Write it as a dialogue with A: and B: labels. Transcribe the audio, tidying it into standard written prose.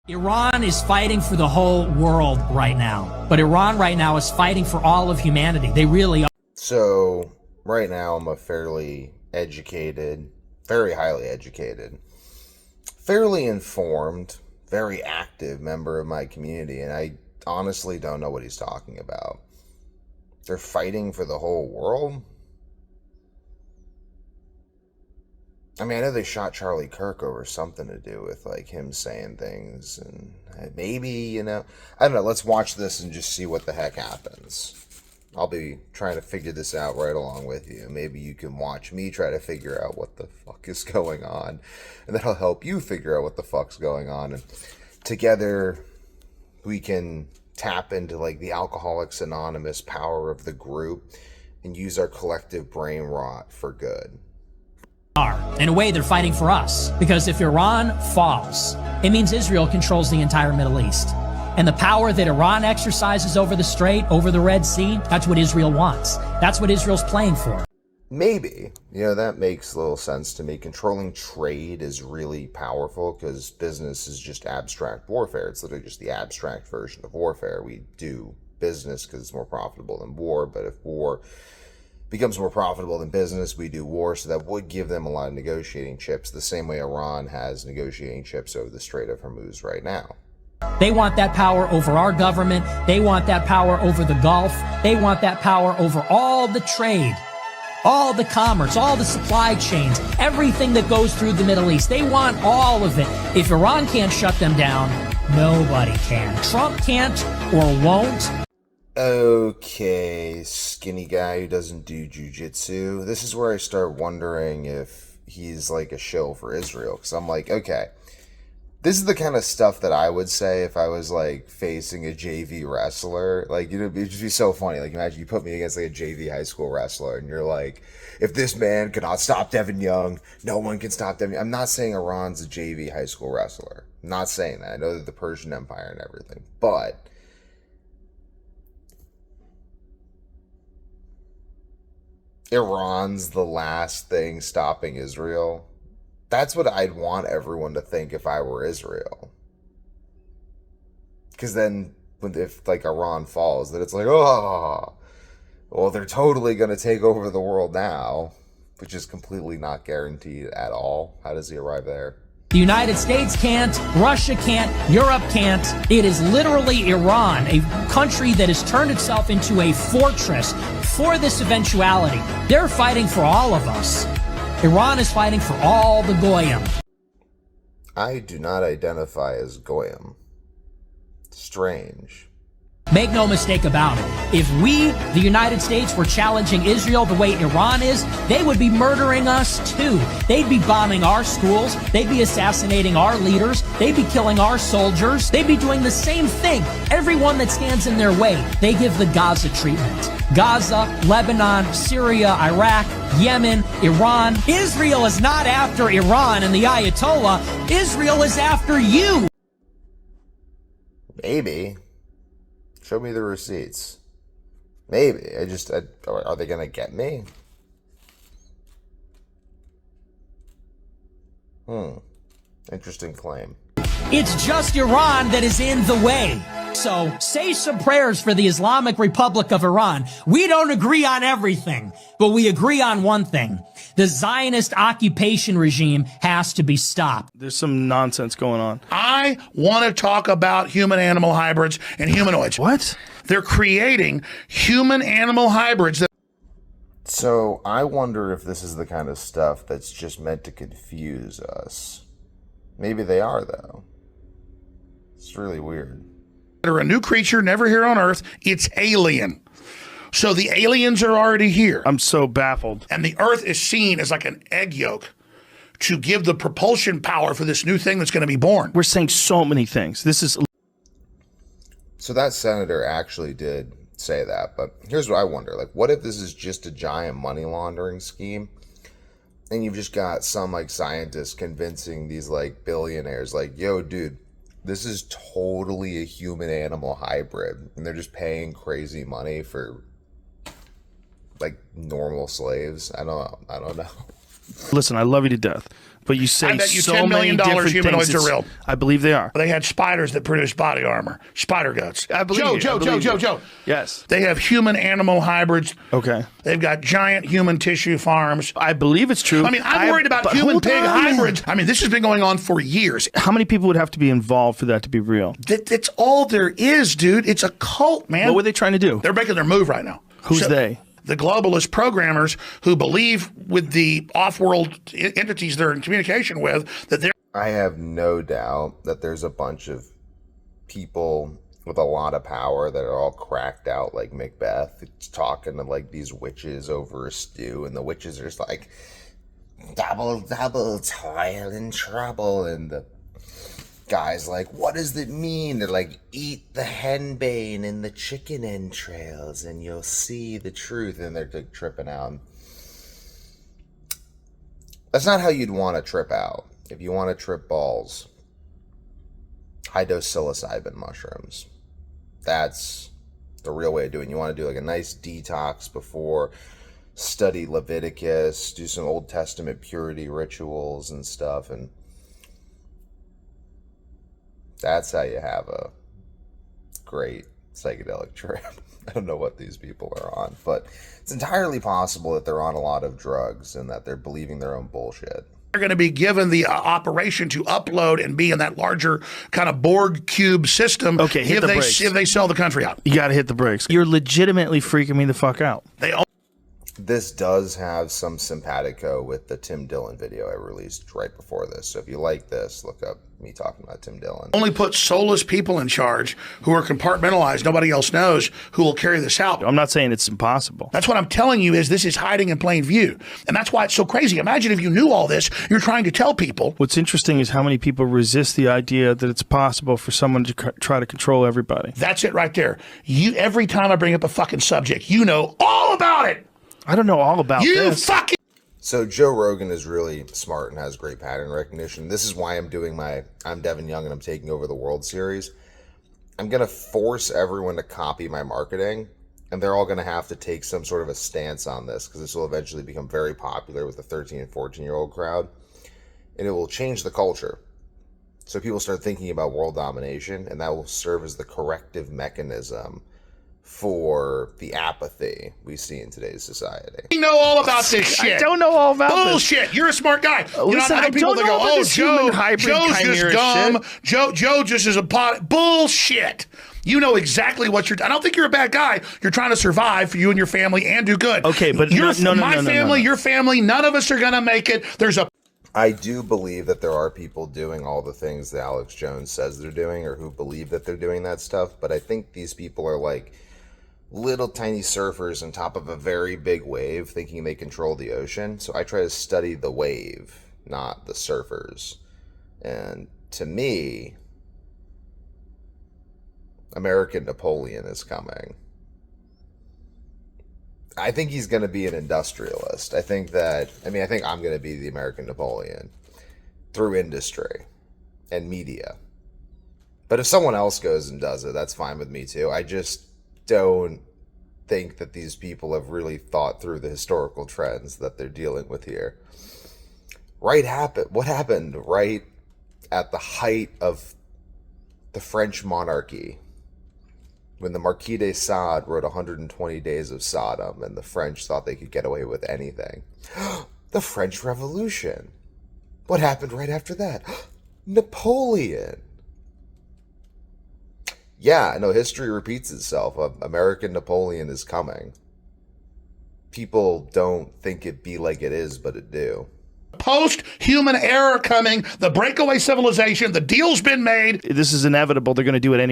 A: Iran is fighting for the whole world right now. But Iran right now is fighting for all of humanity. They really are.
B: So, right now I'm a fairly educated, very highly educated, fairly informed, very active member of my community, and I honestly don't know what he's talking about. They're fighting for the whole world? I mean, I know they shot Charlie Kirk over something to do with, like, him saying things, and maybe, you know, I don't know, let's watch this and just see what the heck happens. I'll be trying to figure this out right along with you. Maybe you can watch me try to figure out what the fuck is going on, and that'll help you figure out what the fuck's going on, and together we can tap into, like, the Alcoholics Anonymous power of the group and use our collective brain rot for good.
A: In a way, they're fighting for us. Because if Iran falls, it means Israel controls the entire Middle East. And the power that Iran exercises over the Strait, over the Red Sea, that's what Israel wants. That's what Israel's playing for.
B: Maybe. You know, that makes a little sense to me. Controlling trade is really powerful because business is just abstract warfare. It's literally just the abstract version of warfare. We do business because it's more profitable than war, but if war becomes more profitable than business, we do war, so that would give them a lot of negotiating chips, the same way Iran has negotiating chips over the Strait of Hormuz right now.
A: They want that power over our government. They want that power over the Gulf. They want that power over all the trade, all the commerce, all the supply chains, everything that goes through the Middle East. They want all of it. If Iran can't shut them down, nobody can. Trump can't or won't.
B: Okay, skinny guy who doesn't do jujitsu. This is where I start wondering if he's like a shill for Israel. Because I'm like, okay, this is the kind of stuff that I would say if I was like facing a JV wrestler. Like, you know, it'd just be so funny. Like, imagine you put me against like a JV high school wrestler and you're like, if this man cannot stop Devin Young, no one can stop Devin Young. I'm not saying Iran's a JV high school wrestler. I'm not saying that. I know that the Persian Empire and everything. But Iran's the last thing stopping Israel. That's what I'd want everyone to think if I were Israel. Because then, if like Iran falls, then it's like, oh, well, they're totally going to take over the world now, which is completely not guaranteed at all. How does he arrive there?
A: The United States can't, Russia can't, Europe can't. It is literally Iran, a country that has turned itself into a fortress for this eventuality. They're fighting for all of us. Iran is fighting for all the Goyim.
B: I do not identify as Goyim. Strange.
A: Make no mistake about it. If we, the United States, were challenging Israel the way Iran is, they would be murdering us too. They'd be bombing our schools. They'd be assassinating our leaders. They'd be killing our soldiers. They'd be doing the same thing. Everyone that stands in their way, they give the Gaza treatment. Gaza, Lebanon, Syria, Iraq, Yemen, Iran. Israel is not after Iran and the Ayatollah. Israel is after you.
B: Maybe. Show me the receipts. Maybe. Are they going to get me? Interesting claim.
A: It's just Iran that is in the way. So say some prayers for the Islamic Republic of Iran. We don't agree on everything, but we agree on one thing. The Zionist occupation regime has to be stopped.
C: There's some nonsense going on.
D: I want to talk about human-animal hybrids and humanoids.
C: What?
D: They're creating human-animal hybrids.
B: So I wonder if this is the kind of stuff that's just meant to confuse us. Maybe they are, though. It's really weird.
D: They're a new creature never here on Earth. It's alien. So the aliens are already here.
C: I'm so baffled.
D: And the Earth is seen as like an egg yolk to give the propulsion power for this new thing that's going to be born.
C: We're saying so many things. This is...
B: So that senator actually did say that, but here's what I wonder. Like, what if this is just a giant money laundering scheme? And you've just got some, like, scientists convincing these, like, billionaires, like, yo, dude, this is totally a human-animal hybrid. And they're just paying crazy money for, like, normal slaves. I don't know.
C: Listen, I love you to death, But you say
D: I bet you
C: so
D: $10
C: many
D: million
C: different
D: humanoids
C: things.
D: are real.
C: I believe they are.
D: They had spiders that produced body armor, spider guts.
C: I believe you. I believe you.
D: Joe.
C: Yes.
D: They have human-animal hybrids.
C: Okay.
D: They've got giant human tissue farms.
C: I believe it's true.
D: I mean, I'm worried about human-pig hybrids. I mean, this has been going on for years.
C: How many people would have to be involved for that to be real?
D: That's all there is, dude. It's a cult, man.
C: What were they trying to do?
D: They're making their move right now.
C: Who's they?
D: The globalist programmers who believe with the off-world entities they're in communication with that they're.
B: I have no doubt that there's a bunch of people with a lot of power that are all cracked out like Macbeth. It's talking to like these witches over a stew, and the witches are just like, double, toil and trouble. And the guy's like, what does it mean? They're like, eat the henbane and the chicken entrails and you'll see the truth. And they're like tripping out. That's not how you'd want to trip out. If you want to trip balls, high dose psilocybin mushrooms. That's the real way of doing it. You want to do like a nice detox before, study Leviticus, do some Old Testament purity rituals and stuff, and that's how you have a great psychedelic trip. I don't know what these people are on, but it's entirely possible that they're on a lot of drugs and that they're believing their own bullshit.
D: They're going to be given the operation to upload and be in that larger kind of Borg cube system.
C: Okay, hit the brakes.
D: If they sell the country out.
C: You got to hit the brakes. You're legitimately freaking me the fuck out.
B: This does have some simpatico with the Tim Dillon video I released right before this. So if you like this, look up me talking about Tim Dillon.
D: Only put soulless people in charge who are compartmentalized. Nobody else knows who will carry this out.
C: I'm not saying it's impossible.
D: That's what I'm telling you is this is hiding in plain view. And that's why it's so crazy. Imagine if you knew all this, you're trying to tell people.
C: What's interesting is how many people resist the idea that it's possible for someone to try to control everybody.
D: That's it right there. Every time I bring up a fucking subject, you know all about it.
C: I don't know all about this.
D: Fucking.
B: So Joe Rogan is really smart and has great pattern recognition. This is why I'm doing my I'm Devin Young and I'm taking over the world series. I'm going to force everyone to copy my marketing, and they're all going to have to take some sort of a stance on this because this will eventually become very popular with the 13 and 14-year-old crowd, and it will change the culture. So people start thinking about world domination, and that will serve as the corrective mechanism for the apathy we see in today's society.
D: You know all about this shit.
C: I don't know all about
D: Bullshit.
C: this.
D: You're a smart guy.
C: Listen, I don't know about this human hybrid
D: Joe's just
C: chimera
D: dumb.
C: shit.
D: Joe just is a pot. Bullshit. You know exactly what you're. I don't think you're a bad guy. You're trying to survive for you and your family and do good.
C: Okay, but
D: my family, your family, none of us are gonna make it.
B: I do believe that there are people doing all the things that Alex Jones says they're doing, or who believe that they're doing that stuff. But I think these people are like little tiny surfers on top of a very big wave thinking they control the ocean. So I try to study the wave, not the surfers. And to me, American Napoleon is coming. I think he's going to be an industrialist. I think I'm going to be the American Napoleon through industry and media. But if someone else goes and does it, that's fine with me too. I just don't think that these people have really thought through the historical trends that they're dealing with here. What happened right at the height of the French monarchy, when the Marquis de Sade wrote 120 Days of Sodom and the French thought they could get away with anything? The French Revolution. What happened right after that? Napoleon. Yeah, no, history repeats itself. American Napoleon is coming. People don't think it be like it is, but it do.
D: Post-human era coming, the breakaway civilization, the deal's been made.
C: This is inevitable. They're going to do it anyway.